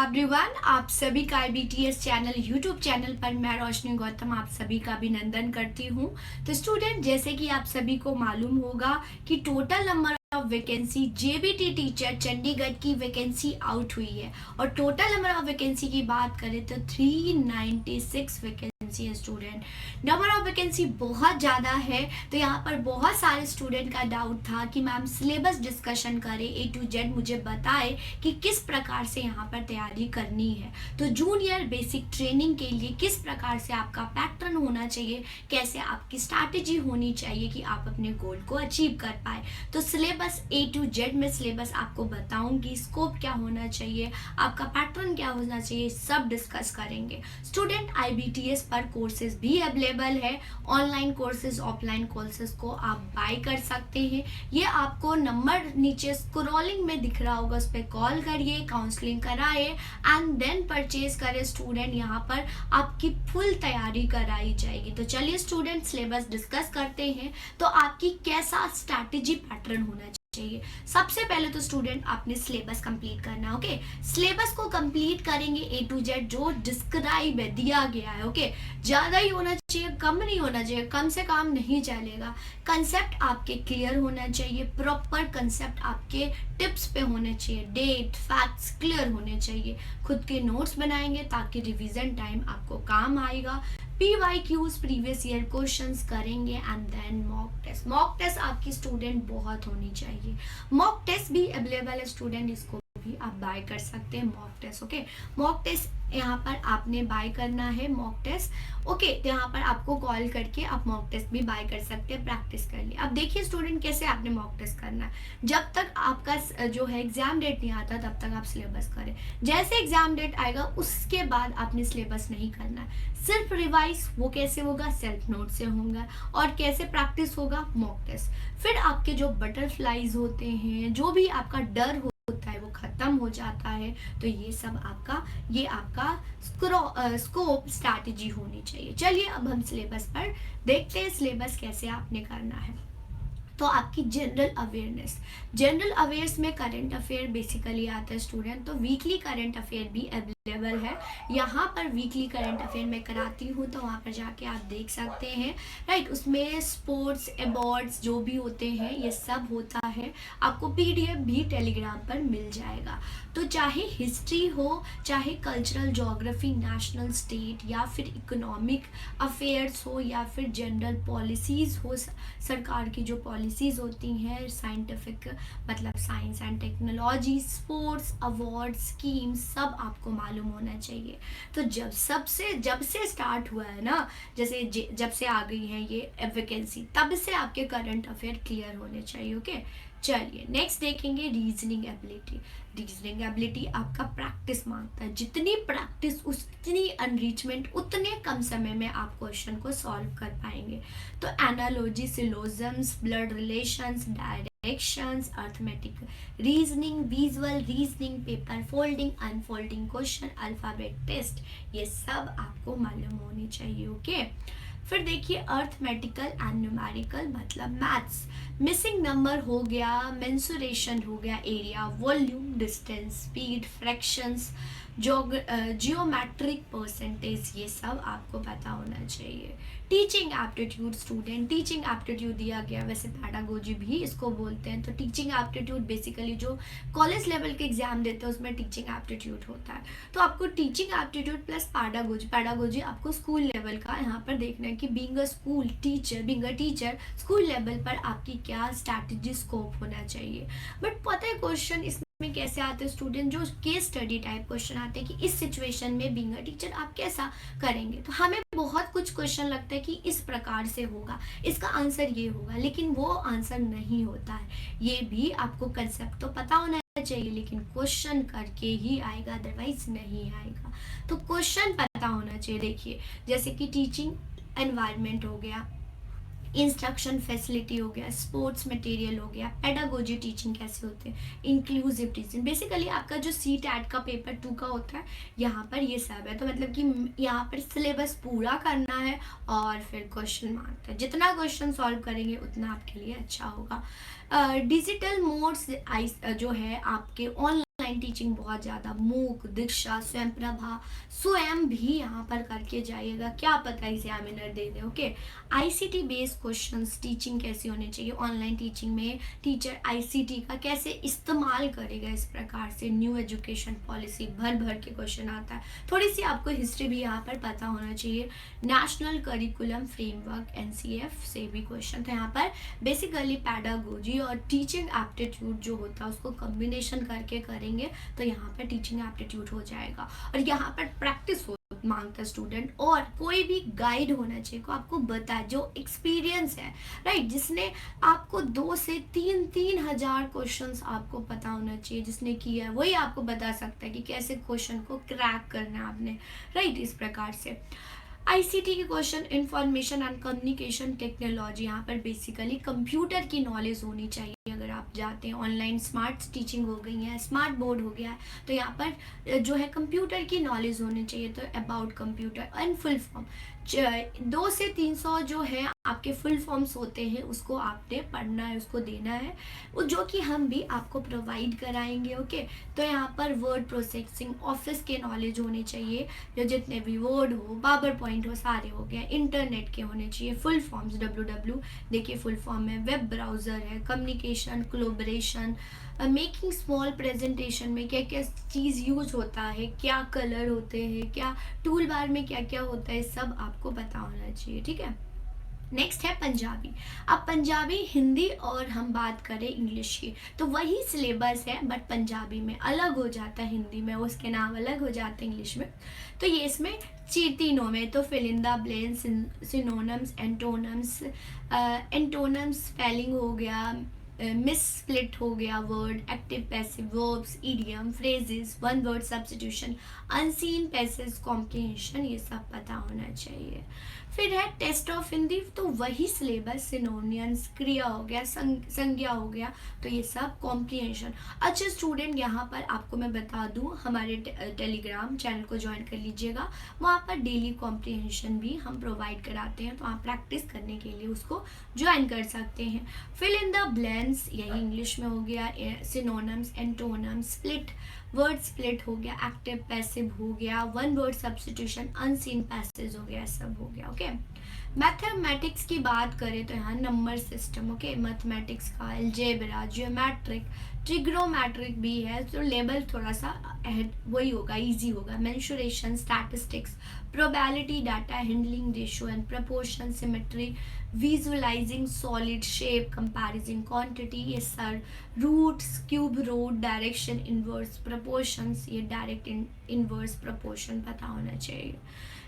Everyone, आप सभी का IBTS चैनल यूट्यूब चैनल पर मैं रोशनी गौतम आप सभी का अभिनंदन करती हूँ। तो स्टूडेंट, जैसे कि आप सभी को मालूम होगा कि total number of vacancy JBT teacher Chandigarh की वैकेंसी आउट हुई है और टोटल नंबर ऑफ वैकेंसी की बात करें तो 396 वैकेंसी है। स्टूडेंट, नंबर ऑफ वैकेंसी बहुत ज़्यादा है। तो यहाँ पर बहुत सारे स्टूडेंट का डाउट था कि मैम सिलेबस डिस्कशन करें, A to Z मुझे बताए कि किस प्रकार से यहाँ पर तैयारी करनी है। तो जूनियर बेसिक ट्रेनिंग के लिए किस प्रकार से आपका पैटर्न होना चाहिए, कैसे आपकी स्ट्रैटेजी होनी चाहिए कि आप अपने गोल को अचीव कर पाए। तो सिलेबस A to Z में सिलेबस आपको बताऊंगी, स्कोप क्या होना चाहिए, आपका पैटर्न क्या होना चाहिए, सब डिस्कस करेंगे। स्टूडेंट, IBTS पर कोर्सेज भी अवेलेबल है। ऑनलाइन कोर्सेज, ऑफलाइन कोर्सेज को आप बाय कर सकते हैं। ये आपको नंबर नीचे स्क्रॉलिंग में दिख रहा होगा, उस पर कॉल करिए, काउंसलिंग कराए एंड देन परचेज करें। स्टूडेंट, यहाँ पर आपकी फुल तैयारी कराई जाएगी। तो चलिए स्टूडेंट, सिलेबस डिस्कस करते हैं। तो आपकी कैसा स्ट्रैटेजी पैटर्न होना चाहिए। सबसे पहले तो स्टूडेंट आपने सिलेबस कंप्लीट करना है। ओके, सिलेबस को कंप्लीट करेंगे A to Z जो डिस्क्राइब है, दिया गया है। ओके, ज्यादा ही होना चाहिए, कम नहीं होना चाहिए, कम से काम नहीं चलेगा। कंसेप्ट आपके क्लियर होना चाहिए, प्रॉपर कंसेप्ट आपके टिप्स पे होने चाहिए, डेट फैक्ट्स क्लियर होने चाहिए। खुद के नोट्स बनाएंगे ताकि रिवीजन टाइम आपको काम आएगा। PYQs प्रीवियस ईयर क्वेश्चंस करेंगे and then mock test. Mock test आपकी स्टूडेंट बहुत होनी चाहिए। मॉक टेस्ट भी अवेलेबल है स्टूडेंट, इसको भी आप बाय कर सकते हैं। Mock test, okay, mock test यहाँ पर आपने बाय करना है मॉक टेस्ट। ओके, तो यहाँ पर आपको कॉल करके आप मॉक टेस्ट भी बाय कर सकते हैं, प्रैक्टिस कर लिए। अब देखिए स्टूडेंट, कैसे आपने मॉक टेस्ट करना है। जब तक आपका जो है एग्जाम डेट नहीं आता तब तक आप सिलेबस करें। जैसे एग्जाम डेट आएगा उसके बाद आपने सिलेबस नहीं करना है, सिर्फ रिवाइज। वो कैसे होगा? सेल्फ नोट से होगा। और कैसे प्रैक्टिस होगा? Mock test. फिर आपके जो बटरफ्लाईज होते हैं, जो भी आपका डर होता है वो खत्म हो जाता है। तो ये सब आपका स्कोप स्ट्रैटेजी होनी चाहिए। चलिए अब हम सिलेबस पर देखते हैं, सिलेबस कैसे आपने करना है। तो आपकी जनरल अवेयर्स में करंट अफेयर बेसिकली आता है स्टूडेंट। तो वीकली करंट अफेयर भी अवेलेबल है। यहाँ पर वीकली करंट अफेयर मैं कराती हूँ, तो वहाँ पर जाके आप देख सकते हैं। राइट, उसमें स्पोर्ट्स अवार्ड्स जो भी होते हैं ये सब होता है। आपको PDF भी टेलीग्राम पर मिल जाएगा। तो चाहे हिस्ट्री हो, चाहे कल्चरल, ज्योग्राफी, नेशनल, स्टेट या फिर इकोनॉमिक अफेयर्स हो या फिर जनरल पॉलिसीज हो, सरकार की जो पॉलिसीज होती हैं, साइंटिफिक मतलब science and technology, sports, award, scheme, सब आपको मालूम होना चाहिए। तो जब से स्टार्ट हुआ है ना, जैसे जब से आ गई है ये वैकेंसी, तब से आपके करंट अफेयर क्लियर होने चाहिए। ओके, चलिए नेक्स्ट देखेंगे रीजनिंग एबिलिटी। रीजनिंग एबिलिटी आपका प्रैक्टिस मांगता है। जितनी प्रैक्टिस उतनी अनरिचमेंट, उतने कम समय में आप क्वेश्चन को सॉल्व कर पाएंगे। तो analogy, syllogisms, blood relations, directions, arithmetic reasoning, visual reasoning, paper folding, unfolding question, alphabet test, ये सब आपको मालूम होनी चाहिए। ओके, फिर देखिए अर्थमेटिकल एंड न्यूमेरिकल मतलब मैथ्स, मिसिंग नंबर हो गया, मेंसुरेशन हो गया, area, volume, distance, speed, fractions, geometric percentage, ये सब आपको पता होना चाहिए। Teaching aptitude student, teaching aptitude दिया गया, वैसे पैडागोजी भी इसको बोलते हैं। तो टीचिंग एप्टीट्यूड बेसिकली जो कॉलेज लेवल के एग्जाम देते हैं उसमें टीचिंग एप्टीट्यूड होता है। तो आपको टीचिंग एप्टीट्यूड प्लस पैडागोजी आपको स्कूल लेवल का यहाँ पर देखना है कि being a teacher school level पर आपकी क्या स्ट्रैटेजी स्कोप होना चाहिए। बट पता है क्वेश्चन इसमें कैसे आते हैं स्टूडेंट, जो केस स्टडी टाइप क्वेश्चन आते हैं कि इस सिचुएशन में बीइंग अ टीचर आप कैसा करेंगे। तो हमें बहुत कुछ क्वेश्चन लगता है कि इस प्रकार से होगा, इसका आंसर ये होगा, लेकिन वो आंसर नहीं होता है। ये भी आपको कंसेप्ट तो पता होना चाहिए, लेकिन क्वेश्चन करके ही आएगा, अदरवाइज नहीं आएगा। तो क्वेश्चन पता होना चाहिए। देखिए जैसे कि टीचिंग एनवायरनमेंट हो गया, इंस्ट्रक्शन फैसिलिटी हो गया, स्पोर्ट्स मटेरियल हो गया, पेडागोजी टीचिंग कैसे होते हैं, इंक्लूसिव टीचिंग, बेसिकली आपका जो CTET का पेपर 2 का होता है यहाँ पर ये सब है। तो मतलब कि यहाँ पर सिलेबस पूरा करना है और फिर क्वेश्चन मांगता है। जितना क्वेश्चन सॉल्व करेंगे उतना आपके लिए अच्छा होगा। डिजिटल मोड्स जो है आपके ऑनलाइन ऑनलाइन टीचिंग बहुत ज़्यादा, मूक, दीक्षा, स्वयं प्रभा, स्वयं भी यहाँ पर करके जाइएगा, क्या पता एग्जामिनर दे दे। Okay, ICT based questions, teaching कैसी होनी चाहिए ऑनलाइन टीचिंग में, टीचर आईसीटी का कैसे इस्तेमाल करेगा, इस प्रकार से न्यू एजुकेशन पॉलिसी भर भर के क्वेश्चन आता है। थोड़ी सी आपको हिस्ट्री भी यहाँ पर पता होना चाहिए, नेशनल करिकुलम फ्रेमवर्क एनसीएफ से भी क्वेश्चन। तो यहाँ पर बेसिकली पैडागोजी और टीचिंग एप्टीट्यूड जो होता है उसको कॉम्बिनेशन करके करेंगे तो यहाँ पर टीचिंग एप्टीट्यूड हो जाएगा। और यहाँ पर प्रैक्टिस हो मांगता स्टूडेंट, और कोई भी गाइड होना चाहिए को आपको बताए जो एक्सपीरियंस है, राइट, जिसने आपको 2 से 3,000 क्वेश्चंस आपको पता होना चाहिए, जिसने किया है वही आपको बता सकता है कि कैसे क्वेश्चन को क्रैक करना है आपने, राइट। इस प्रकार से आईसीटी के question, information and communication technology, यहाँ पर बेसिकली कंप्यूटर की नॉलेज होनी चाहिए। अगर आप जाते हैं ऑनलाइन, स्मार्ट टीचिंग हो गई है, स्मार्ट बोर्ड हो गया है, तो यहाँ पर जो है कंप्यूटर की नॉलेज होनी चाहिए। तो about computer and full form, 2 से 300 जो है आपके फुल फॉर्म्स होते हैं उसको आपने पढ़ना है, उसको देना है, वो जो कि हम भी आपको प्रोवाइड कराएंगे। ओके, तो यहाँ पर वर्ड प्रोसेसिंग, ऑफिस के नॉलेज होने चाहिए, जो जितने भी वर्ड हो, पावर पॉइंट हो, सारे हो गए, इंटरनेट के होने चाहिए। फुल फॉर्म्स www देखिए फुल फॉर्म है, वेब ब्राउज़र है, communication, collaboration, making small presentation में क्या क्या चीज़ यूज होता है, क्या कलर होते हैं, क्या टूल बार में क्या क्या होता है, सब आपको पता होना चाहिए। ठीक है, नेक्स्ट है पंजाबी। अब पंजाबी, हिंदी और हम बात करें इंग्लिश की तो वही सिलेबस है, बट पंजाबी में अलग हो जाता है, हिंदी में उसके नाम अलग हो जाते हैं, इंग्लिश में तो ये इसमें तीनों में तो fill in the blanks, synonyms, antonyms, antonyms spelling हो गया, मिस स्प्लिट हो गया word, active passive verbs, idiom, phrases, one word substitution, unseen passage comprehension, ये सब पता होना चाहिए। फिर है टेस्ट ऑफ हिंदी, तो वही सिलेबस, सिनोनियम्स, क्रिया हो गया, संज्ञा हो गया, तो ये सब कॉम्प्रिहेंशन। अच्छा स्टूडेंट, यहाँ पर आपको मैं बता दूँ, हमारे टेलीग्राम चैनल को ज्वाइन कर लीजिएगा, वहाँ पर डेली कॉम्प्रिहेंशन भी हम प्रोवाइड कराते हैं, तो आप प्रैक्टिस करने के लिए उसको ज्वाइन कर सकते हैं। फिल इन द ब्लैंक्स, यही इंग्लिश में हो गया, synonyms, antonyms, split, word split हो गया, एक्टिव पैसिव हो गया, one word substitution, unseen passage हो गया, सब हो गया। ओके, मैथमेटिक्स की बात करें तो यहाँ नंबर सिस्टम, ओके, मैथमेटिक्स का अलजेब्रा, जियोमेट्रिक, ट्रिग्नोमेट्रिक भी है, तो लेवल थोड़ा सा वही होगा, इजी होगा, mensuration, statistics, probability, data handling, ratio and proportion, symmetry, visualizing solid shape, comparison quantity, ये square roots, cube root, direction, inverse proportions, ये डायरेक्ट इनवर्स प्रोपोर्शन पता होना चाहिए।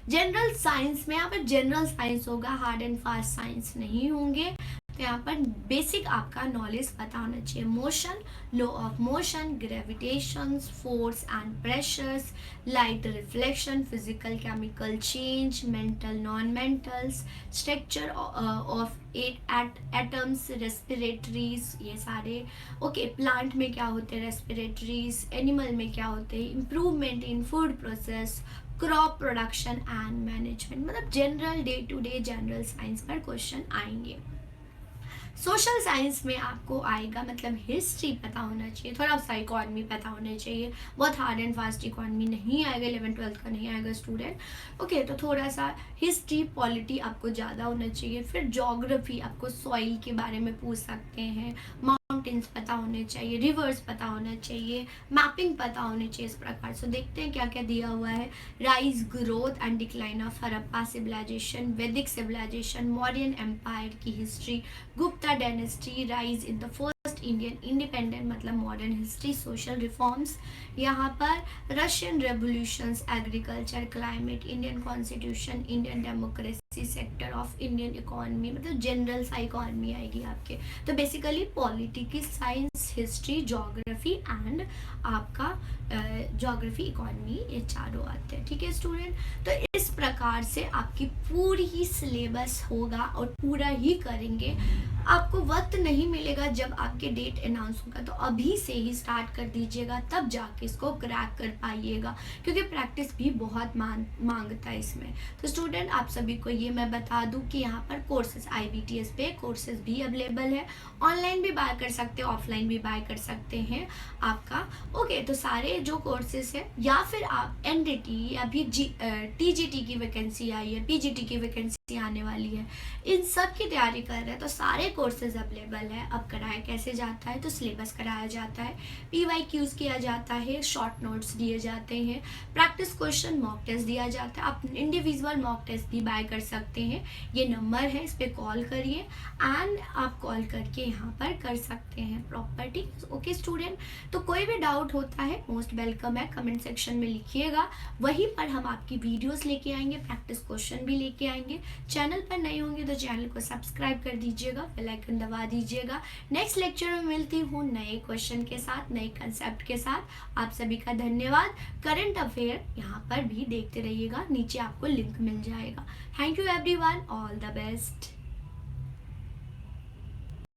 जनरल साइंस में यहाँ पर जनरल साइंस होगा, हार्ड एंड फास्ट साइंस नहीं होंगे, तो यहाँ पर बेसिक आपका नॉलेज पता होना चाहिए। Motion, law of motion, gravitation, force and pressures, light reflection, physical chemical change, metal non metals, structure of atoms, respiratories, ये सारे ओके। प्लांट में क्या होते हैं रेस्पिरेटरीज, एनिमल में क्या होते हैं, improvement in food process, crop production and management, मतलब general day to day general science पर क्वेश्चन आएंगे। सोशल साइंस में आपको आएगा, मतलब हिस्ट्री पता होना चाहिए, थोड़ा सा इकोनॉमी पता होना चाहिए, बहुत हार्ड एंड फास्ट इकोनॉमी नहीं आएगा, 11th-12th का नहीं आएगा स्टूडेंट। ओके, तो थोड़ा सा हिस्ट्री, पॉलिटी आपको ज़्यादा होना चाहिए। फिर ज्योग्राफी, आपको सॉइल के बारे में पूछ सकते हैं, माउंटेन्स पता होने चाहिए, रिवर्स पता होना चाहिए, मैपिंग पता होनी चाहिए, इस प्रकार से देखते हैं क्या क्या दिया हुआ है। Rise, growth and decline of Harappa civilisation, Vedic civilisation, Mauryan empire की history, Gupta dynasty, rise in the first Indian independent, मतलब मॉडर्न हिस्ट्री, सोशल रिफॉर्म्स, यहाँ पर Russian revolutions, agriculture, climate, Indian constitution, Indian democracy, sector of Indian economy, मतलब general सा economy आएगी आपके। तो basically political science, history, geography and आपका geography, economy, ये चारों आते हैं। ठीक है स्टूडेंट, तो इस प्रकार से आपकी पूरी ही सिलेबस होगा और पूरा ही करेंगे। आपको वक्त नहीं मिलेगा जब आपके डेट अनाउंस होगा, तो अभी से ही स्टार्ट कर दीजिएगा, तब जाके इसको क्रैक कर पाइएगा, क्योंकि प्रैक्टिस भी बहुत मांगता है इसमें। तो स्टूडेंट आप सभी को ये मैं बता दूं कि यहाँ पर कोर्सेज IBTS पे कोर्सेज भी अवेलेबल है, ऑनलाइन भी बाय कर सकते हैं, ऑफलाइन भी बाय कर सकते हैं आपका। ओके, तो सारे जो कोर्सेज है, या फिर आप NDT या भी TGT की वैकेंसी आई है, PGT की वैकेंसी आने वाली है, इन सब की तैयारी कर रहे हैं, तो सारे कोर्सेज अवेलेबल है। अब कराया कैसे जाता है, तो सिलेबस कराया जाता है, PYQs किया जाता है, शॉर्ट नोट्स दिए जाते हैं, प्रैक्टिस क्वेश्चन मॉक टेस्ट दिया जाता है। आप इंडिविजुअल मॉक टेस्ट भी बाय कर सकते हैं, ये नंबर है, इस पर कॉल करिए एंड आप कॉल करके यहाँ पर कर सकते हैं प्रॉपर्टी। ओके स्टूडेंट, तो कोई भी डाउट होता है मोस्ट वेलकम है, कमेंट सेक्शन में लिखिएगा, वहीं पर हम आपकी वीडियोस लेके आएंगे, प्रैक्टिस क्वेश्चन भी लेके आएंगे। चैनल पर नए होंगे तो चैनल को सब्सक्राइब कर दीजिएगा, बेल आइकन दबा दीजिएगा। नेक्स्ट लेक्चर में मिलती हूँ नए क्वेश्चन के साथ, नए कंसेप्ट के साथ। आप सभी का धन्यवाद। करंट अफेयर यहाँ पर भी देखते रहिएगा, नीचे आपको लिंक मिल जाएगा। Thank you everyone, all the best.